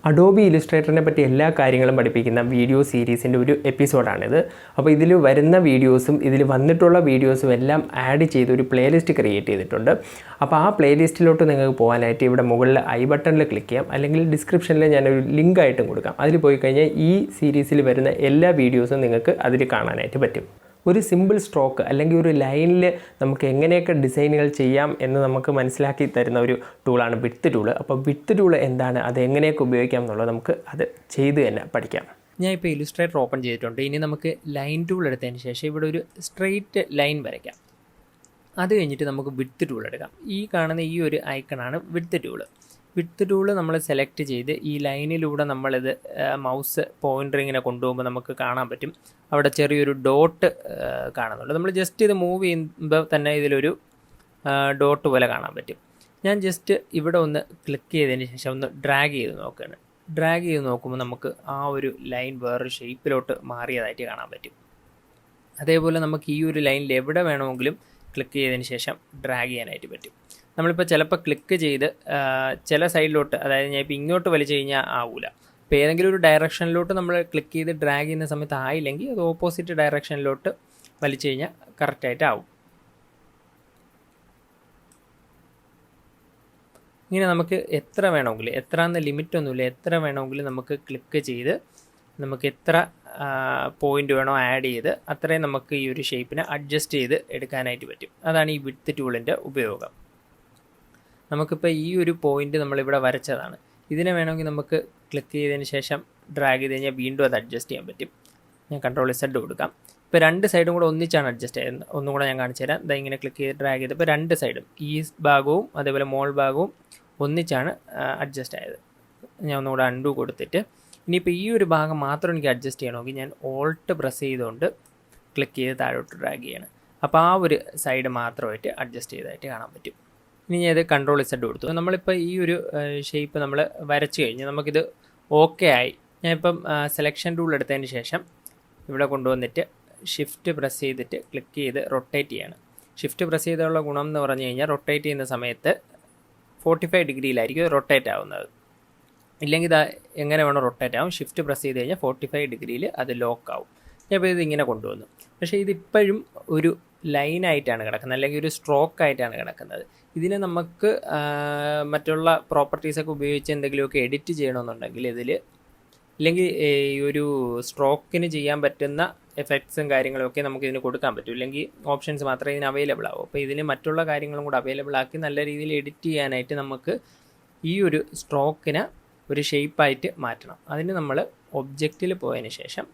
Adobe ഇല്ലുസ്ട്രേറ്ററിനെ പറ്റി എല്ലാ കാര്യങ്ങളും പഠിപ്പിക്കുന്ന വീഡിയോ സീരീസിൻ്റെ ഒരു എപ്പിസോഡാണിത്. അപ്പോൾ ഇതിൽ വരുന്ന വീഡിയോസും ഇതിൽ വന്നിട്ടുള്ള വീഡിയോസും എല്ലാം ആഡ് ചെയ്ത് ഒരു പ്ലേലിസ്റ്റ് ക്രിയേറ്റ് ചെയ്തിട്ടുണ്ട്. അപ്പോൾ ആ പ്ലേലിസ്റ്റിലോട്ട് നിങ്ങൾക്ക് പോകാനായിട്ട് ഇവിടെ മുകളിൽ ഐ ബട്ടണിൽ ക്ലിക്ക് ചെയ്യാം, അല്ലെങ്കിൽ ഡിസ്ക്രിപ്ഷനിൽ ഞാനൊരു ലിങ്ക് ആയിട്ടും കൊടുക്കാം. അതിൽ പോയി കഴിഞ്ഞാൽ ഈ സീരീസിൽ വരുന്ന എല്ലാ വീഡിയോസും നിങ്ങൾക്ക് അതിൽ കാണാനായിട്ട് പറ്റും. ഒരു സിമ്പിൾ സ്ട്രോക്ക് അല്ലെങ്കിൽ ഒരു ലൈനിൽ നമുക്ക് എങ്ങനെയൊക്കെ ഡിസൈനുകൾ ചെയ്യാം എന്ന് നമുക്ക് മനസ്സിലാക്കി തരുന്ന ഒരു ടൂളാണ് വിഡ്ത്ത് ടൂൾ. അപ്പോൾ വിഡ്ത്ത് ടൂൾ എന്താണ്, അത് എങ്ങനെയൊക്കെ ഉപയോഗിക്കാം എന്നുള്ളത് നമുക്ക് അത് ചെയ്ത് തന്നെ പഠിക്കാം. ഞാൻ ഇപ്പോൾ ഇല്ലുസ്ട്രേറ്റർ ഓപ്പൺ ചെയ്തിട്ടുണ്ട്. ഇനി നമുക്ക് ലൈൻ ടൂൾ എടുത്തതിന് ശേഷം ഇവിടെ ഒരു സ്ട്രെയിറ്റ് ലൈൻ വരയ്ക്കാം. അത് കഴിഞ്ഞിട്ട് നമുക്ക് വിഡ്ത്ത് ടൂൾ എടുക്കാം. ഈ കാണുന്ന ഈ ഒരു ഐക്കണാണ് വിഡ്ത്ത് ടൂൾ. വിഡ്ത്ത് ടൂള് നമ്മൾ സെലക്ട് ചെയ്ത് ഈ ലൈനിലൂടെ നമ്മളിത് മൗസ് പോയിൻ്ററിങ്ങിനെ കൊണ്ടുപോകുമ്പോൾ നമുക്ക് കാണാൻ പറ്റും. അവിടെ ചെറിയൊരു ഡോട്ട് കാണുന്നുണ്ട്. നമ്മൾ ജസ്റ്റ് ഇത് മൂവ് ചെയ്യുമ്പോൾ തന്നെ ഇതിലൊരു ഡോട്ട് പോലെ കാണാൻ പറ്റും. ഞാൻ ജസ്റ്റ് ഇവിടെ ഒന്ന് ക്ലിക്ക് ചെയ്തതിന് ശേഷം ഒന്ന് ഡ്രാഗ് ചെയ്ത് നോക്കുകയാണ്. ഡ്രാഗ് ചെയ്ത് നോക്കുമ്പോൾ നമുക്ക് ആ ഒരു ലൈൻ വേറൊരു ഷേപ്പിലോട്ട് മാറിയതായിട്ട് കാണാൻ പറ്റും. അതേപോലെ നമുക്ക് ഈ ഒരു ലൈനിൽ എവിടെ വേണമെങ്കിലും ക്ലിക്ക് ചെയ്തതിന് ശേഷം ഡ്രാഗ് ചെയ്യാനായിട്ട് പറ്റും. നമ്മളിപ്പോൾ ചിലപ്പോൾ ക്ലിക്ക് ചെയ്ത് ചില സൈഡിലോട്ട്, അതായത് ഞാൻ ഇപ്പോൾ ഇങ്ങോട്ട് വലിച്ചു കഴിഞ്ഞാൽ ആവില്ല. അപ്പോൾ ഏതെങ്കിലും ഒരു ഡയറക്ഷനിലോട്ട് നമ്മൾ ക്ലിക്ക് ചെയ്ത് ഡ്രാഗ് ചെയ്യുന്ന സമയത്ത് ആയില്ലെങ്കിൽ അത് ഓപ്പോസിറ്റ് ഡയറക്ഷനിലോട്ട് വലിച്ചു കഴിഞ്ഞാൽ കറക്റ്റായിട്ട് ആവും. ഇങ്ങനെ നമുക്ക് എത്ര വേണമെങ്കിലും, എത്രയെന്ന ലിമിറ്റൊന്നുമില്ല, എത്ര വേണമെങ്കിലും നമുക്ക് ക്ലിക്ക് ചെയ്ത് നമുക്ക് എത്ര പോയിൻ്റ് വേണോ ആഡ് ചെയ്ത് അത്രയും നമുക്ക് ഈ ഒരു ഷേപ്പിനെ അഡ്ജസ്റ്റ് ചെയ്ത് എടുക്കാനായിട്ട് പറ്റും. അതാണ് ഈ വിഡ്ത്ത് ടൂളിൻ്റെ ഉപയോഗം. നമുക്കിപ്പോൾ ഈ ഒരു പോയിൻ്റ് നമ്മളിവിടെ വരച്ചതാണ്. ഇതിനെ വേണമെങ്കിൽ നമുക്ക് ക്ലിക്ക് ചെയ്തതിന് ശേഷം ഡ്രാഗ് ചെയ്ത് കഴിഞ്ഞാൽ വീണ്ടും അത് അഡ്ജസ്റ്റ് ചെയ്യാൻ പറ്റും. ഞാൻ Ctrl+Z കൊടുക്കാം. ഇപ്പോൾ രണ്ട് സൈഡും കൂടെ ഒന്നിച്ചാണ് അഡ്ജസ്റ്റ് ചെയ്യുന്നത്. ഒന്നും കൂടെ ഞാൻ കാണിച്ചു തരാം. ഇതാ ഇങ്ങനെ ക്ലിക്ക് ചെയ്ത് ഡ്രാഗ് ചെയ്തപ്പോൾ രണ്ട് സൈഡും, ഈ ഭാഗവും അതേപോലെ മോൾ ഭാഗവും ഒന്നിച്ചാണ് അഡ്ജസ്റ്റ് ആയത്. ഞാൻ ഒന്നുകൂടെ അൺഡു കൊടുത്തിട്ട് ഇനിയിപ്പോൾ ഈ ഒരു ഭാഗം മാത്രം എനിക്ക് അഡ്ജസ്റ്റ് ചെയ്യണമെങ്കിൽ ഞാൻ ഓൾട്ട് പ്രസ് ചെയ്തുകൊണ്ട് ക്ലിക്ക് ചെയ്ത് താഴോട്ട് ഡ്രാഗ് ചെയ്യണം. അപ്പോൾ ആ ഒരു സൈഡ് മാത്രമായിട്ട് അഡ്ജസ്റ്റ് ചെയ്തതായിട്ട് കാണാൻ പറ്റും. ഇനി ഞാൻ ഇത് Ctrl+Z കൊടുത്തു. നമ്മളിപ്പോൾ ഈ ഒരു ഷേപ്പ് നമ്മൾ വരച്ച് കഴിഞ്ഞ് നമുക്കിത് ഓക്കെ ആയി. ഞാനിപ്പം സെലക്ഷൻ ടൂൾ എടുത്തതിന് ശേഷം ഇവിടെ കൊണ്ടുവന്നിട്ട് ഷിഫ്റ്റ് പ്രസ് ചെയ്തിട്ട് ക്ലിക്ക് ചെയ്ത് റൊട്ടേറ്റ് ചെയ്യണം. ഷിഫ്റ്റ് പ്രസ് ചെയ്തുള്ള ഗുണം എന്ന് പറഞ്ഞു കഴിഞ്ഞാൽ റൊട്ടേറ്റ് ചെയ്യുന്ന സമയത്ത് 45 ഡിഗ്രിയിലായിരിക്കും റൊട്ടേറ്റ് ആവുന്നത്. ഇല്ലെങ്കിൽ ഇത് എങ്ങനെ വേണം റൊട്ടേറ്റ് ആവും. ഷിഫ്റ്റ് പ്രസ് ചെയ്ത് കഴിഞ്ഞാൽ 45 ഡിഗ്രിയിൽ അത് ലോക്ക് ആവും. ഞാൻ ഇപ്പോൾ ഇതിങ്ങനെ കൊണ്ടുവന്നു. പക്ഷേ ഇതിപ്പോഴും ഒരു ലൈനായിട്ടാണ് കിടക്കുന്നത്, അല്ലെങ്കിൽ ഒരു സ്ട്രോക്ക് ആയിട്ടാണ് കിടക്കുന്നത്. ഇതിനെ നമുക്ക് മറ്റുള്ള പ്രോപ്പർട്ടീസൊക്കെ ഉപയോഗിച്ച് എന്തെങ്കിലുമൊക്കെ എഡിറ്റ് ചെയ്യണമെന്നുണ്ടെങ്കിൽ ഇല്ലെങ്കിൽ ഈ ഒരു സ്ട്രോക്കിന് ചെയ്യാൻ പറ്റുന്ന എഫക്ട്സും കാര്യങ്ങളൊക്കെ നമുക്ക് ഇതിന് കൊടുക്കാൻ പറ്റും. ഇല്ലെങ്കിൽ ഓപ്ഷൻസ് മാത്രമേ ഇതിന് അവൈലബിൾ ആവും. അപ്പോൾ ഇതിന് മറ്റുള്ള കാര്യങ്ങളും കൂടെ അവൈലബിൾ ആക്കി നല്ല രീതിയിൽ എഡിറ്റ് ചെയ്യാനായിട്ട് നമുക്ക് ഈ ഒരു സ്ട്രോക്കിനെ ഒരു ഷേപ്പായിട്ട് മാറ്റണം. അതിന് നമ്മൾ ഒബ്ജക്റ്റിൽ പോയതിന് ശേഷം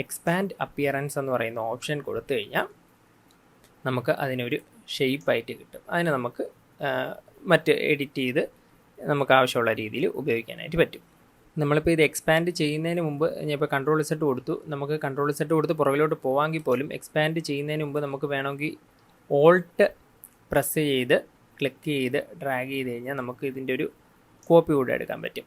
എക്സ്പാൻഡ് അപ്പിയറൻസ് എന്ന് പറയുന്ന ഓപ്ഷൻ കൊടുത്തു കഴിഞ്ഞാൽ നമുക്ക് അതിനൊരു ഷേപ്പായിട്ട് കിട്ടും. അതിനെ നമുക്ക് മറ്റ് എഡിറ്റ് ചെയ്ത് നമുക്ക് ആവശ്യമുള്ള രീതിയിൽ ഉപയോഗിക്കാനായിട്ട് പറ്റും. നമ്മളിപ്പോൾ ഇത് എക്സ്പാൻഡ് ചെയ്യുന്നതിന് മുമ്പ് ഞാനിപ്പോൾ Ctrl+Z കൊടുത്തു. നമുക്ക് Ctrl+Z കൊടുത്ത് പുറകിലോട്ട് പോകാമെങ്കിൽ പോലും എക്സ്പാൻഡ് ചെയ്യുന്നതിന് മുമ്പ് നമുക്ക് വേണമെങ്കിൽ ഓൾട്ട് പ്രസ് ചെയ്ത് ക്ലിക്ക് ചെയ്ത് ഡ്രാഗ് ചെയ്ത് കഴിഞ്ഞാൽ നമുക്ക് ഇതിൻ്റെ ഒരു കോപ്പി കൂടെ എടുക്കാൻ പറ്റും.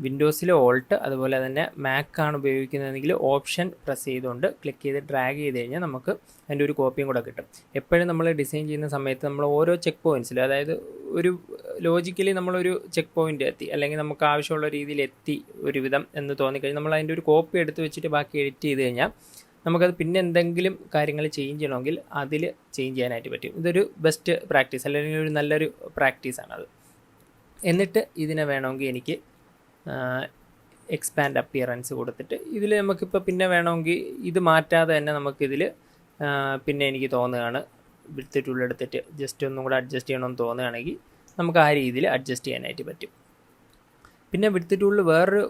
വിൻഡോസിൽ ഓൾട്ട്, അതുപോലെ തന്നെ മാക്കാണ് ഉപയോഗിക്കുന്നതെങ്കിൽ ഓപ്ഷൻ പ്രസ് ചെയ്തുകൊണ്ട് ക്ലിക്ക് ചെയ്ത് ഡ്രാഗ് ചെയ്ത് കഴിഞ്ഞാൽ നമുക്ക് അതിൻ്റെ ഒരു കോപ്പിയും കൂടെ കിട്ടും. എപ്പോഴും നമ്മൾ ഡിസൈൻ ചെയ്യുന്ന സമയത്ത് നമ്മൾ ഓരോ ചെക്ക് പോയിൻറ്റ്സിൽ, അതായത് ഒരു ലോജിക്കലി നമ്മളൊരു ചെക്ക് പോയിൻ്റ് എത്തി, അല്ലെങ്കിൽ നമുക്ക് ആവശ്യമുള്ള രീതിയിൽ എത്തി ഒരുവിധം എന്ന് തോന്നിക്കഴിഞ്ഞാൽ നമ്മൾ അതിൻ്റെ ഒരു കോപ്പി എടുത്ത് വെച്ചിട്ട് ബാക്കി എഡിറ്റ് ചെയ്ത് കഴിഞ്ഞാൽ നമുക്കത് പിന്നെ എന്തെങ്കിലും കാര്യങ്ങൾ ചേഞ്ച് ചെയ്യണമെങ്കിൽ അതിൽ ചേഞ്ച് ചെയ്യാനായിട്ട് പറ്റും. ഇതൊരു ബെസ്റ്റ് പ്രാക്ടീസ്, അല്ലെങ്കിൽ ഒരു നല്ലൊരു പ്രാക്ടീസാണത്. എന്നിട്ട് ഇതിനെ വേണമെങ്കിൽ എനിക്ക് എക്സ്പാൻഡ് അപ്പിയറൻസ് കൊടുത്തിട്ട് ഇതിൽ നമുക്കിപ്പോൾ പിന്നെ വേണമെങ്കിൽ ഇത് മാറ്റാതെ തന്നെ നമുക്കിതിൽ പിന്നെ എനിക്ക് തോന്നുകയാണ് വിഡ്ത്ത് ടൂൾ എടുത്തിട്ട് ജസ്റ്റ് ഒന്നും കൂടെ അഡ്ജസ്റ്റ് ചെയ്യണമെന്ന് തോന്നുകയാണെങ്കിൽ നമുക്ക് ആ രീതിയിൽ അഡ്ജസ്റ്റ് ചെയ്യാനായിട്ട് പറ്റും. പിന്നെ വിഡ്ത്ത് ടൂളിൽ വേറൊരു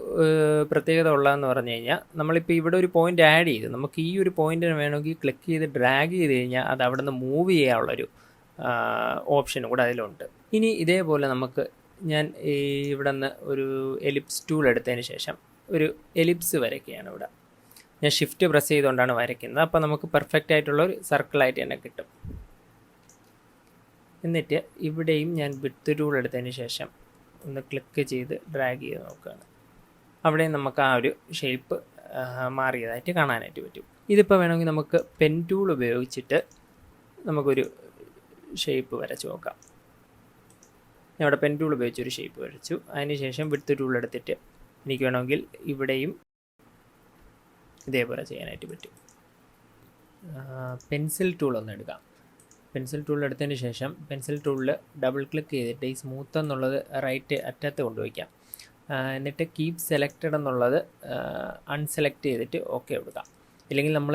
പ്രത്യേകത ഉള്ളതെന്ന് പറഞ്ഞു കഴിഞ്ഞാൽ നമ്മളിപ്പോൾ ഇവിടെ ഒരു പോയിൻ്റ് ആഡ് ചെയ്ത് നമുക്ക് ഈ ഒരു പോയിൻറ്റിന് വേണമെങ്കിൽ ക്ലിക്ക് ചെയ്ത് ഡ്രാഗ് ചെയ്ത് കഴിഞ്ഞാൽ അത് അവിടെ നിന്ന് മൂവ് ചെയ്യാനുള്ളൊരു ഓപ്ഷനും കൂടെ അതിലുണ്ട്. ഇനി ഇതേപോലെ നമുക്ക് ഞാൻ ഇവിടെ നിന്ന് ഒരു എലിപ്സ് ടൂൾ എടുത്തതിന് ശേഷം ഒരു എലിപ്സ് വരയ്ക്കുകയാണ്. ഇവിടെ ഞാൻ ഷിഫ്റ്റ് പ്രസ് ചെയ്തുകൊണ്ടാണ് വരയ്ക്കുന്നത്. അപ്പോൾ നമുക്ക് പെർഫെക്റ്റ് ആയിട്ടുള്ള ഒരു സർക്കിളായിട്ട് തന്നെ കിട്ടും. എന്നിട്ട് ഇവിടെയും ഞാൻ വിഡ്ത്ത് ടൂൾ എടുത്തതിന് ശേഷം ഒന്ന് ക്ലിക്ക് ചെയ്ത് ഡ്രാഗ് ചെയ്ത് നോക്കുകയാണ്. അവിടെയും നമുക്ക് ആ ഒരു ഷേപ്പ് മാറിയതായിട്ട് കാണാനായിട്ട് പറ്റും. ഇതിപ്പോൾ വേണമെങ്കിൽ നമുക്ക് പെൻ ടൂൾ ഉപയോഗിച്ചിട്ട് നമുക്കൊരു ഷേപ്പ് വരച്ച് നോക്കാം. ഞാൻ ഇവിടെ പെൻ ടൂൾ ഉപയോഗിച്ചൊരു ഷേപ്പ് വരച്ചു. അതിന് ശേഷം വിഡ്ത്ത് ടൂൾ എടുത്തിട്ട് എനിക്ക് വേണമെങ്കിൽ ഇവിടെയും ഇതേപോലെ ചെയ്യാനായിട്ട് പറ്റും. പെൻസിൽ ടൂൾ ഒന്ന് എടുക്കാം. പെൻസിൽ ടൂൾ എടുത്തതിന് ശേഷം പെൻസിൽ ടൂളിൽ ഡബിൾ ക്ലിക്ക് ചെയ്തിട്ട് ഈ സ്മൂത്ത് എന്നുള്ളത് റൈറ്റ് അറ്റത്ത് കൊണ്ടുവയ്ക്കാം. എന്നിട്ട് കീപ് സെലക്റ്റഡ് എന്നുള്ളത് അൺസെലക്ട് ചെയ്തിട്ട് ഓക്കെ കൊടുക്കാം. ഇല്ലെങ്കിൽ നമ്മൾ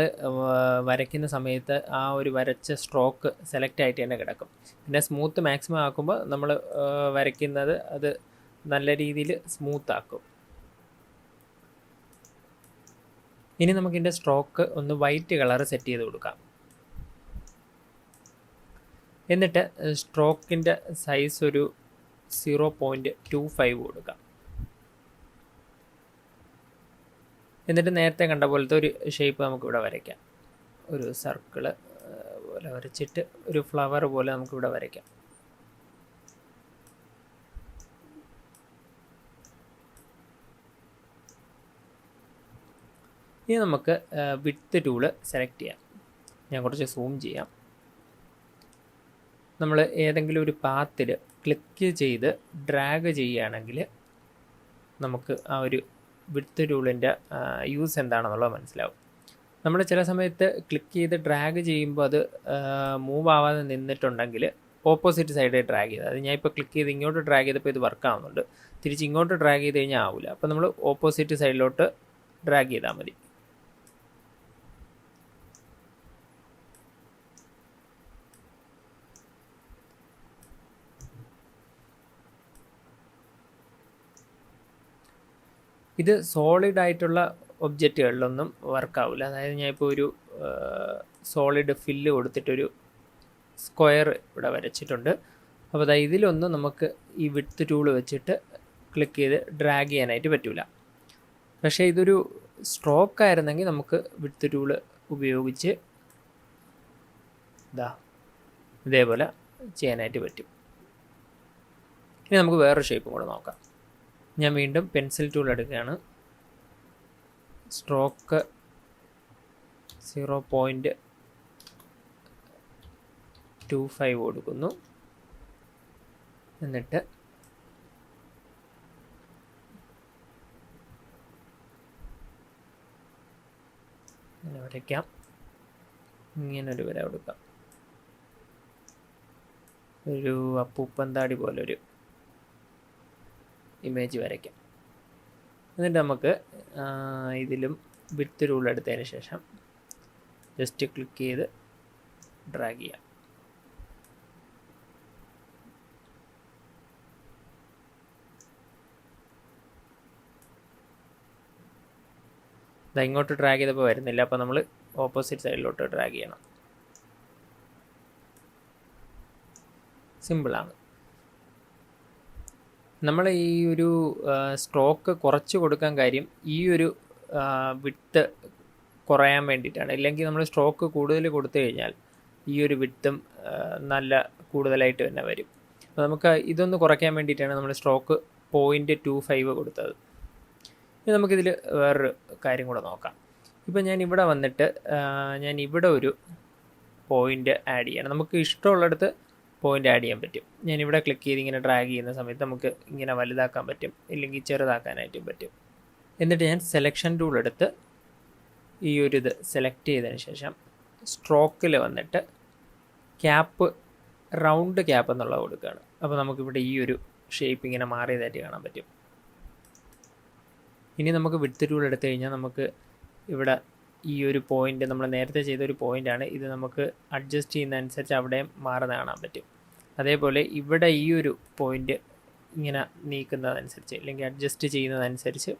വരയ്ക്കുന്ന സമയത്ത് ആ ഒരു വരച്ച സ്ട്രോക്ക് സെലക്ട് ആയിട്ട് തന്നെ കിടക്കും. പിന്നെ സ്മൂത്ത് മാക്സിമം ആക്കുമ്പോൾ നമ്മൾ വരയ്ക്കുന്നത് അത് നല്ല രീതിയിൽ സ്മൂത്ത് ആക്കും. ഇനി നമുക്കിതിൻ്റെ സ്ട്രോക്ക് ഒന്ന് വൈറ്റ് കളർ സെറ്റ് ചെയ്ത് കൊടുക്കാം. എന്നിട്ട് സ്ട്രോക്കിൻ്റെ സൈസ് ഒരു 0.25 കൊടുക്കാം. എന്നിട്ട് നേരത്തെ കണ്ട പോലത്തെ ഒരു ഷേപ്പ് നമുക്കിവിടെ വരയ്ക്കാം. ഒരു സർക്കിള് പോലെ വരച്ചിട്ട് ഒരു ഫ്ലവർ പോലെ നമുക്കിവിടെ വരയ്ക്കാം. ഇനി നമുക്ക് വിഡ്ത്ത് ടൂള് സെലക്ട് ചെയ്യാം. ഞാൻ കുറച്ച് സൂം ചെയ്യാം. നമ്മൾ ഏതെങ്കിലും ഒരു പാത്തിൽ ക്ലിക്ക് ചെയ്ത് ഡ്രാഗ് ചെയ്യുകയാണെങ്കിൽ നമുക്ക് ആ ഒരു വിഡ്ത്ത് ടൂളിൻ്റെ യൂസ് എന്താണെന്നുള്ളത് മനസ്സിലാവും. നമ്മൾ ചില സമയത്ത് ക്ലിക്ക് ചെയ്ത് ഡ്രാഗ് ചെയ്യുമ്പോൾ അത് മൂവ് ആവാതെ നിന്നിട്ടുണ്ടെങ്കിൽ ഓപ്പോസിറ്റ് സൈഡിൽ ഡ്രാഗ് ചെയ്ത്, അത് ഞാൻ ഇപ്പോൾ ക്ലിക്ക് ചെയ്ത് ഇങ്ങോട്ട് ഡ്രാഗ് ചെയ്തപ്പോൾ ഇത് വർക്ക് ആവുന്നുണ്ട്, തിരിച്ച് ഇങ്ങോട്ട് ഡ്രാഗ് ചെയ്ത് കഴിഞ്ഞാൽ ആവില്ല. അപ്പോൾ നമ്മൾ ഓപ്പോസിറ്റ് സൈഡിലോട്ട് ഡ്രാഗ് ചെയ്താൽ മതി. ഇത് സോളിഡ് ആയിട്ടുള്ള ഒബ്ജക്റ്റുകളിലൊന്നും വർക്കാവില്ല. അതായത് ഞാൻ ഇപ്പോൾ ഒരു സോളിഡ് ഫില്ല് കൊടുത്തിട്ടൊരു സ്ക്വയർ ഇവിടെ വരച്ചിട്ടുണ്ട്. അപ്പോൾ അതായത് ഇതിലൊന്നും നമുക്ക് ഈ വിഡ്ത്ത് ടൂൾ വെച്ചിട്ട് ക്ലിക്ക് ചെയ്ത് ഡ്രാഗ് ചെയ്യാനായിട്ട് പറ്റില്ല. പക്ഷേ ഇതൊരു സ്ട്രോക്ക് ആയിരുന്നെങ്കിൽ നമുക്ക് വിഡ്ത്ത് ടൂൾ ഉപയോഗിച്ച് ഇതേപോലെ ചെയ്യാനായിട്ട് പറ്റും. ഇനി നമുക്ക് വേറൊരു ഷേപ്പും കൂടെ നോക്കാം. ഞാൻ വീണ്ടും പെൻസിൽ ടൂൾ എടുക്കുകയാണ്. സ്ട്രോക്ക് 0.25 കൊടുക്കുന്നു. എന്നിട്ട് ഇങ്ങനെ വരയ്ക്കാം. ഇങ്ങനൊരു വര കൊടുക്കാം. ഒരു അപ്പൂപ്പന്താടി പോലൊരു ഇമേജ് വരയ്ക്കാം. എന്നിട്ട് നമുക്ക് ഇതിലും വിഡ്ത്ത് ടൂൾ എടുത്തതിന് ശേഷം ജസ്റ്റ് ക്ലിക്ക് ചെയ്ത് ഡ്രാഗ് ചെയ്യാം. ഇങ്ങോട്ട് ഡ്രാഗ് ചെയ്തപ്പോൾ വരുന്നില്ല. അപ്പോൾ നമ്മൾ ഓപ്പോസിറ്റ് സൈഡിലോട്ട് ഡ്രാഗ് ചെയ്യണം. സിമ്പിളാണ്. നമ്മൾ ഈ ഒരു സ്ട്രോക്ക് കുറച്ച് കൊടുക്കാൻ കാര്യം ഈ ഒരു വിഡ്ത്ത് കുറയാൻ വേണ്ടിയിട്ടാണ്. ഇല്ലെങ്കിൽ നമ്മൾ സ്ട്രോക്ക് കൂടുതൽ കൊടുത്തു കഴിഞ്ഞാൽ ഈ ഒരു വിഡ്ത്തും നല്ല കൂടുതലായിട്ട് തന്നെ വരും. അപ്പോൾ നമുക്ക് ഇതൊന്ന് കുറയ്ക്കാൻ വേണ്ടിയിട്ടാണ് നമ്മൾ സ്ട്രോക്ക് 0.25 കൊടുത്തത്. ഇനി നമുക്കിതിൽ വേറൊരു കാര്യം കൂടെ നോക്കാം. ഇപ്പോൾ ഞാൻ ഇവിടെ വന്നിട്ട് ഞാൻ ഇവിടെ ഒരു പോയിൻ്റ് ആഡ് ചെയ്യണം. നമുക്ക് ഇഷ്ടമുള്ളിടത്ത് പോയിൻ്റ് ആഡ് ചെയ്യാൻ പറ്റും. ഞാനിവിടെ ക്ലിക്ക് ചെയ്ത് ഇങ്ങനെ ഡ്രാഗ് ചെയ്യുന്ന സമയത്ത് നമുക്ക് ഇങ്ങനെ വലുതാക്കാൻ പറ്റും, ഇല്ലെങ്കിൽ ചെറുതാക്കാനായിട്ടും പറ്റും. എന്നിട്ട് ഞാൻ സെലക്ഷൻ ടൂൾ എടുത്ത് ഈ ഒരു ഇത് സെലക്ട് ചെയ്തതിന് ശേഷം സ്ട്രോക്കിൽ വന്നിട്ട് ക്യാപ്പ് റൗണ്ട് ക്യാപ്പ് എന്നുള്ളത് കൊടുക്കുകയാണ്. അപ്പോൾ നമുക്കിവിടെ ഈ ഒരു ഷേപ്പ് ഇങ്ങനെ മാറിയതായിട്ട് കാണാൻ പറ്റും. ഇനി നമുക്ക് വിഡ്ത്ത് ടൂൾ എടുത്തു കഴിഞ്ഞാൽ നമുക്ക് ഇവിടെ ഈ ഒരു പോയിൻ്റ് നമ്മൾ നേരത്തെ ചെയ്തൊരു പോയിൻ്റാണ്, ഇത് നമുക്ക് അഡ്ജസ്റ്റ് ചെയ്യുന്നതനുസരിച്ച് അവിടെയും മാറുന്ന കാണാൻ പറ്റും. അതേപോലെ ഇവിടെ ഈ ഒരു പോയിൻ്റ് ഇങ്ങനെ നീക്കുന്നതനുസരിച്ച് അല്ലെങ്കിൽ അഡ്ജസ്റ്റ് ചെയ്യുന്നതനുസരിച്ച്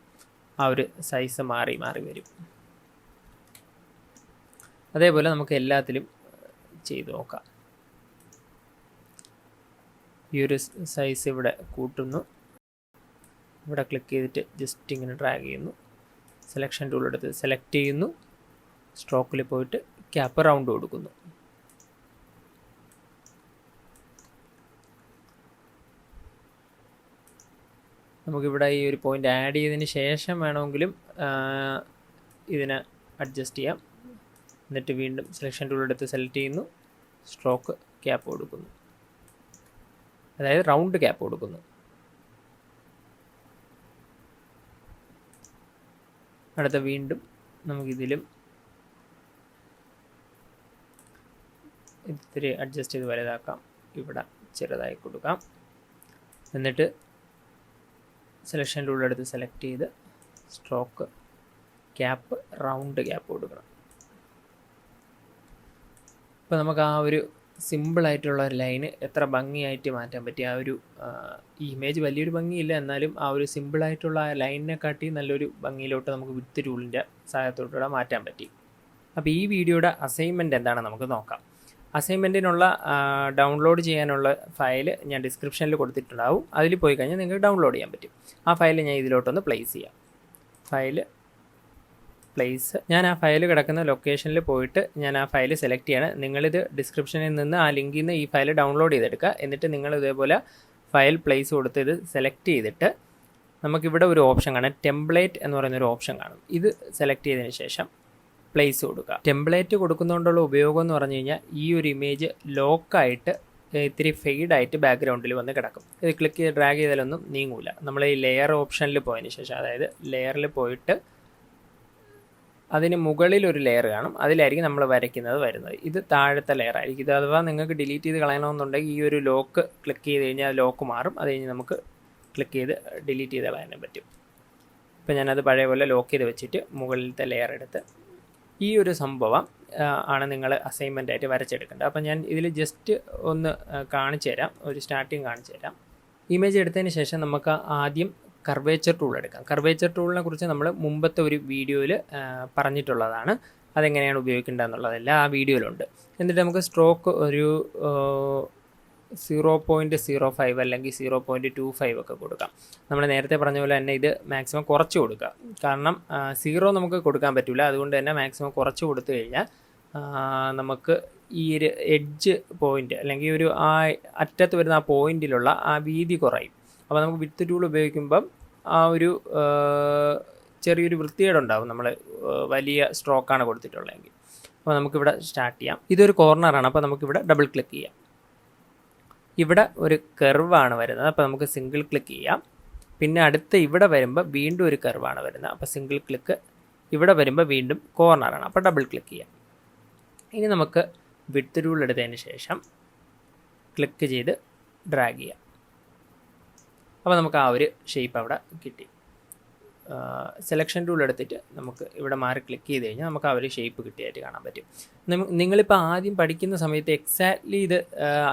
ആ ഒരു സൈസ് മാറി മാറി വരും. അതേപോലെ നമുക്ക് എല്ലാത്തിലും ചെയ്ത് നോക്കാം. ഈ ഒരു സൈസ് ഇവിടെ കൂട്ടുന്നു. ഇവിടെ ക്ലിക്ക് ചെയ്തിട്ട് ജസ്റ്റ് ഇങ്ങനെ ഡ്രാഗ് ചെയ്യുന്നു. സെലക്ഷൻ ടൂൾ എടുത്ത് സെലക്ട് ചെയ്യുന്നു. സ്ട്രോക്കിൽ പോയിട്ട് ക്യാപ്പ് റൗണ്ട് കൊടുക്കുന്നു. നമുക്കിവിടെ ഈ ഒരു പോയിൻ്റ് ആഡ് ചെയ്തതിന് ശേഷം വേണമെങ്കിലും ഇതിനെ അഡ്ജസ്റ്റ് ചെയ്യാം. എന്നിട്ട് വീണ്ടും സെലക്ഷൻ ടൂൾ എടുത്ത് സെലക്ട് ചെയ്യുന്നു. സ്ട്രോക്ക് ക്യാപ്പ് കൊടുക്കുന്നു, അതായത് റൗണ്ട് ക്യാപ്പ് കൊടുക്കുന്നു. അടുത്ത വീണ്ടും നമുക്കിതിലും ഇത്തിരി അഡ്ജസ്റ്റ് ചെയ്ത് വലുതാക്കാം. ഇവിടെ ചെറുതായി കൊടുക്കാം. എന്നിട്ട് സെലക്ഷൻ ടൂൾ എടുത്ത് സെലക്ട് ചെയ്ത് സ്ട്രോക്ക് ക്യാപ്പ് റൗണ്ട് ക്യാപ്പ് കൊടുക്കണം. അപ്പോൾ നമുക്ക് ആ ഒരു സിമ്പിളായിട്ടുള്ള ഒരു ലൈന് എത്ര ഭംഗിയായിട്ട് മാറ്റാൻ പറ്റി. ആ ഒരു ഇമേജ് വലിയൊരു ഭംഗിയില്ല, എന്നാലും ആ ഒരു സിമ്പിളായിട്ടുള്ള ആ ലൈനിനെ കാട്ടി നല്ലൊരു ഭംഗിയിലോട്ട് നമുക്ക് വിത്ത് ടൂളിൻ്റെ സഹായത്തോടുകൂടെ മാറ്റാൻ പറ്റി. അപ്പോൾ ഈ വീഡിയോയുടെ അസൈൻമെൻറ്റ് എന്താണെന്ന് നമുക്ക് നോക്കാം. അസൈൻമെൻറ്റിനുള്ള ഡൗൺലോഡ് ചെയ്യാനുള്ള ഫയൽ ഞാൻ ഡിസ്ക്രിപ്ഷനിൽ കൊടുത്തിട്ടുണ്ടാവും. അതിൽ പോയി കഴിഞ്ഞാൽ നിങ്ങൾക്ക് ഡൗൺലോഡ് ചെയ്യാൻ പറ്റും. ആ ഫയൽ ഞാൻ ഇതിലോട്ടൊന്ന് പ്ലേസ് ചെയ്യാം. ഫയൽ പ്ലേസ്, ഞാൻ ആ ഫയൽ കിടക്കുന്ന ലൊക്കേഷനിൽ പോയിട്ട് ഞാൻ ആ ഫയൽ സെലക്ട് ചെയ്യണം. നിങ്ങളിത് ഡിസ്ക്രിപ്ഷനിൽ നിന്ന് ആ ലിങ്കിൽ നിന്ന് ഈ ഫയൽ ഡൗൺലോഡ് ചെയ്തെടുക്കുക. എന്നിട്ട് നിങ്ങൾ ഇതേപോലെ ഫയൽ പ്ലേസ് കൊടുത്ത് ഇത് സെലക്ട് ചെയ്തിട്ട് നമുക്കിവിടെ ഒരു ഓപ്ഷൻ കാണാം, ടെംപ്ലേറ്റ് എന്ന് പറയുന്നൊരു ഓപ്ഷൻ കാണും. ഇത് സെലക്ട് ചെയ്തതിന് ശേഷം പ്ലേസ് കൊടുക്കുക. ടെംപ്ലേറ്റ് കൊടുക്കുന്നതുകൊണ്ടുള്ള ഉപയോഗം എന്ന് പറഞ്ഞു കഴിഞ്ഞാൽ ഈ ഒരു ഇമേജ് ലോക്കായിട്ട് ഇത്തിരി ഫെയ്ഡായിട്ട് ബാക്ക്ഗ്രൗണ്ടിൽ വന്ന് കിടക്കും. ഇത് ക്ലിക്ക് ചെയ്ത് ഡ്രാഗ് ചെയ്താലൊന്നും നീങ്ങൂല. നമ്മൾ ഈ ലെയർ ഓപ്ഷനിൽ പോയതിന് ശേഷം, അതായത് ലെയറിൽ പോയിട്ട് അതിന് മുകളിൽ ഒരു ലെയർ കാണും, അതിലായിരിക്കും നമ്മൾ വരയ്ക്കുന്നത് വരുന്നത്. ഇത് താഴത്തെ ലെയർ ആയിരിക്കും. ഇത് അഥവാ നിങ്ങൾക്ക് ഡിലീറ്റ് ചെയ്ത് കളയണമെന്നുണ്ടെങ്കിൽ ഈ ഒരു ലോക്ക് ക്ലിക്ക് ചെയ്ത് കഴിഞ്ഞാൽ ലോക്ക് മാറും. അത് കഴിഞ്ഞ് നമുക്ക് ക്ലിക്ക് ചെയ്ത് ഡിലീറ്റ് ചെയ്ത് കളയാനും പറ്റും. ഇപ്പോൾ ഞാനത് പഴയ പോലെ ലോക്ക് ചെയ്ത് വെച്ചിട്ട് മുകളിലത്തെ ലെയർ എടുത്ത് ഈ ഒരു സംഭവം ആണ് നിങ്ങൾ അസൈൻമെൻ്റ് ആയിട്ട് വരച്ചെടുക്കേണ്ടത്. അപ്പോൾ ഞാൻ ഇതിൽ ജസ്റ്റ് ഒന്ന് കാണിച്ചു തരാം, ഒരു സ്റ്റാർട്ടിങ് കാണിച്ചു തരാം. ഇമേജ് എടുത്തതിന് ശേഷം നമുക്ക് ആദ്യം കർവേച്ചർ ടൂൾ എടുക്കാം. കർവേച്ചർ ടൂളിനെ കുറിച്ച് നമ്മൾ മുമ്പത്തെ ഒരു വീഡിയോയിൽ പറഞ്ഞിട്ടുള്ളതാണ്. അതെങ്ങനെയാണ് ഉപയോഗിക്കേണ്ടത് എന്നുള്ളതെല്ലാം ആ വീഡിയോയിലുണ്ട്. എന്നിട്ട് നമുക്ക് സ്ട്രോക്ക് ഒരു 0.05 അല്ലെങ്കിൽ 0.25 ഒക്കെ കൊടുക്കാം. നമ്മൾ നേരത്തെ പറഞ്ഞ പോലെ തന്നെ ഇത് മാക്സിമം കുറച്ച് കൊടുക്കുക. കാരണം 0 നമുക്ക് കൊടുക്കാൻ പറ്റില്ല. അതുകൊണ്ട് തന്നെ മാക്സിമം കുറച്ച് കൊടുത്തു കഴിഞ്ഞാൽ നമുക്ക് ഈ ഒരു എഡ്ജ് പോയിൻ്റ് അല്ലെങ്കിൽ ഒരു ആ അറ്റത്ത് വരുന്ന ആ പോയിൻറ്റിലുള്ള ആ വീതി കുറയും. അപ്പോൾ നമുക്ക് വിത്ത് ടൂൾ ഉപയോഗിക്കുമ്പം ആ ഒരു ചെറിയൊരു വൃത്തികേടുണ്ടാവും നമ്മൾ വലിയ സ്ട്രോക്കാണ് കൊടുത്തിട്ടുള്ളതെങ്കിൽ. അപ്പോൾ നമുക്കിവിടെ സ്റ്റാർട്ട് ചെയ്യാം. ഇതൊരു കോർണറാണ്, അപ്പോൾ നമുക്കിവിടെ ഡബിൾ ക്ലിക്ക് ചെയ്യാം. ഇവിടെ ഒരു കർവാണ് വരുന്നത്, അപ്പോൾ നമുക്ക് സിംഗിൾ ക്ലിക്ക് ചെയ്യാം. പിന്നെ അടുത്ത് ഇവിടെ വരുമ്പോൾ വീണ്ടും ഒരു കർവാണ് വരുന്നത്, അപ്പോൾ സിംഗിൾ ക്ലിക്ക്. ഇവിടെ വരുമ്പോൾ വീണ്ടും കോർണറാണ്, അപ്പോൾ ഡബിൾ ക്ലിക്ക് ചെയ്യാം. ഇനി നമുക്ക് വിഡ്ത്ത് ടൂൾ എടുത്തതിന് ശേഷം ക്ലിക്ക് ചെയ്ത് ഡ്രാഗ് ചെയ്യാം. അപ്പോൾ നമുക്ക് ആ ഒരു ഷേപ്പ് അവിടെ കിട്ടി. സെലക്ഷൻ ടൂൾ എടുത്തിട്ട് നമുക്ക് ഇവിടെ മാറി ക്ലിക്ക് ചെയ്ത് കഴിഞ്ഞാൽ നമുക്ക് ആ ഒരു ഷേപ്പ് കിട്ടിയായിട്ട് കാണാൻ പറ്റും. നിങ്ങളിപ്പോൾ ആദ്യം പഠിക്കുന്ന സമയത്ത് എക്സാക്ട്ലി ഇത്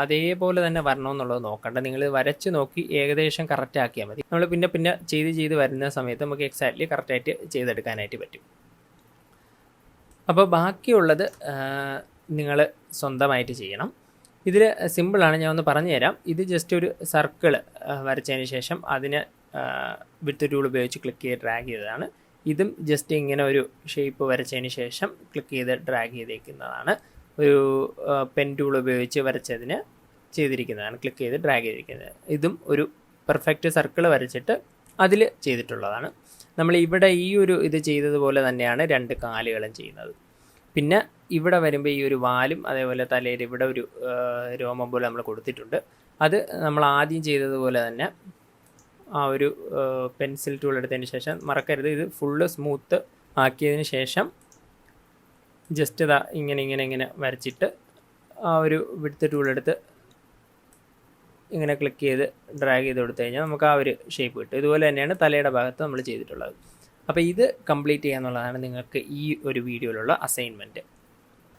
അതേപോലെ തന്നെ വരണമെന്നുള്ളത് നോക്കണ്ട. നിങ്ങൾ വരച്ച് നോക്കി ഏകദേശം കറക്റ്റ് ആക്കിയാൽ മതി. നമ്മൾ പിന്നെ ചെയ്ത് വരുന്ന സമയത്ത് നമുക്ക് എക്സാക്ട്ലി കറക്റ്റായിട്ട് ചെയ്തെടുക്കാനായിട്ട് പറ്റും. അപ്പോൾ ബാക്കിയുള്ളത് നിങ്ങൾ സ്വന്തമായിട്ട് ചെയ്യണം. ഇതിൽ സിമ്പിളാണ്, ഞാൻ ഒന്ന് പറഞ്ഞു തരാം. ഇത് ജസ്റ്റ് ഒരു സർക്കിൾ വരച്ചതിന് ശേഷം അതിന് വിഡ്ത്ത് ടൂൾ ഉപയോഗിച്ച് ക്ലിക്ക് ചെയ്ത് ഡ്രാഗ് ചെയ്തതാണ്. ഇതും ജസ്റ്റ് ഇങ്ങനെ ഒരു ഷേപ്പ് വരച്ചതിന് ശേഷം ക്ലിക്ക് ചെയ്ത് ഡ്രാഗ് ചെയ്തേക്കുന്നതാണ്. ഒരു പെൻ ടൂൾ ഉപയോഗിച്ച് വരച്ചതിന് ചെയ്തിരിക്കുന്നതാണ്, ക്ലിക്ക് ചെയ്ത് ഡ്രാഗ് ചെയ്തിരിക്കുന്നത്. ഇതും ഒരു പെർഫെക്റ്റ് സർക്കിൾ വരച്ചിട്ട് അതിൽ ചെയ്തിട്ടുള്ളതാണ്. നമ്മൾ ഇവിടെ ഈ ഒരു ഇത് ചെയ്തതുപോലെ തന്നെയാണ് രണ്ട് കാലുകളും ചെയ്യുന്നത്. പിന്നെ ഇവിടെ വരുമ്പോൾ ഈ ഒരു വാലും അതേപോലെ തലയിൽ ഇവിടെ ഒരു രോമം പോലെ നമ്മൾ കൊടുത്തിട്ടുണ്ട്. അത് നമ്മൾ ആദ്യം ചെയ്തതുപോലെ തന്നെ ആ ഒരു പെൻസിൽ ടൂൾ എടുത്തതിന് ശേഷം മറക്കരുത്, ഇത് ഫുള്ള് സ്മൂത്ത് ആക്കിയതിന് ശേഷം ജസ്റ്റ് ഇതാ ഇങ്ങനെ വരച്ചിട്ട് ആ ഒരു വിഡ്ത്ത് ടൂൾ എടുത്ത് ഇങ്ങനെ ക്ലിക്ക് ചെയ്ത് ഡ്രാഗ് ചെയ്ത് കൊടുത്തു കഴിഞ്ഞാൽ നമുക്ക് ആ ഒരു ഷേപ്പ് കിട്ടും. ഇതുപോലെ തന്നെയാണ് തലയുടെ ഭാഗത്ത് നമ്മൾ ചെയ്തിട്ടുള്ളത്. അപ്പോൾ ഇത് കംപ്ലീറ്റ് ചെയ്യാന്നുള്ളതാണ് നിങ്ങൾക്ക് ഈ ഒരു വീഡിയോയിലുള്ള അസൈൻമെൻറ്റ്.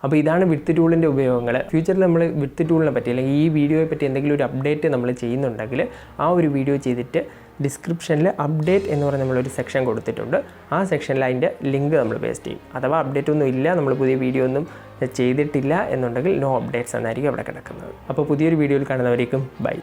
അപ്പോൾ ഇതാണ് വിഡ്ത്ത് ടൂളിൻ്റെ ഉപയോഗങ്ങൾ. ഫ്യൂച്ചറിൽ നമ്മൾ വിഡ്ത്ത് ടൂളിനെ പറ്റി അല്ലെങ്കിൽ ഈ വീഡിയോയെ പറ്റി എന്തെങ്കിലും ഒരു അപ്ഡേറ്റ് നമ്മൾ ചെയ്യുന്നുണ്ടെങ്കിൽ ആ ഒരു വീഡിയോ ചെയ്തിട്ട് ഡിസ്ക്രിപ്ഷനിൽ അപ്ഡേറ്റ് എന്ന് പറഞ്ഞ് നമ്മളൊരു സെക്ഷൻ കൊടുത്തിട്ടുണ്ട്. ആ സെക്ഷനിൽ അതിൻ്റെ ലിങ്ക് നമ്മൾ പേസ്റ്റ് ചെയ്യും. അഥവാ അപ്ഡേറ്റ് ഒന്നും ഇല്ല, നമ്മൾ പുതിയ വീഡിയോ ഒന്നും ചെയ്തിട്ടില്ല എന്നുണ്ടെങ്കിൽ നോ അപ്ഡേറ്റ്സ് എന്നായിരിക്കും അവിടെ കിടക്കുന്നത്. അപ്പോൾ പുതിയൊരു വീഡിയോയിൽ കാണുന്നവരേക്കും ബൈ.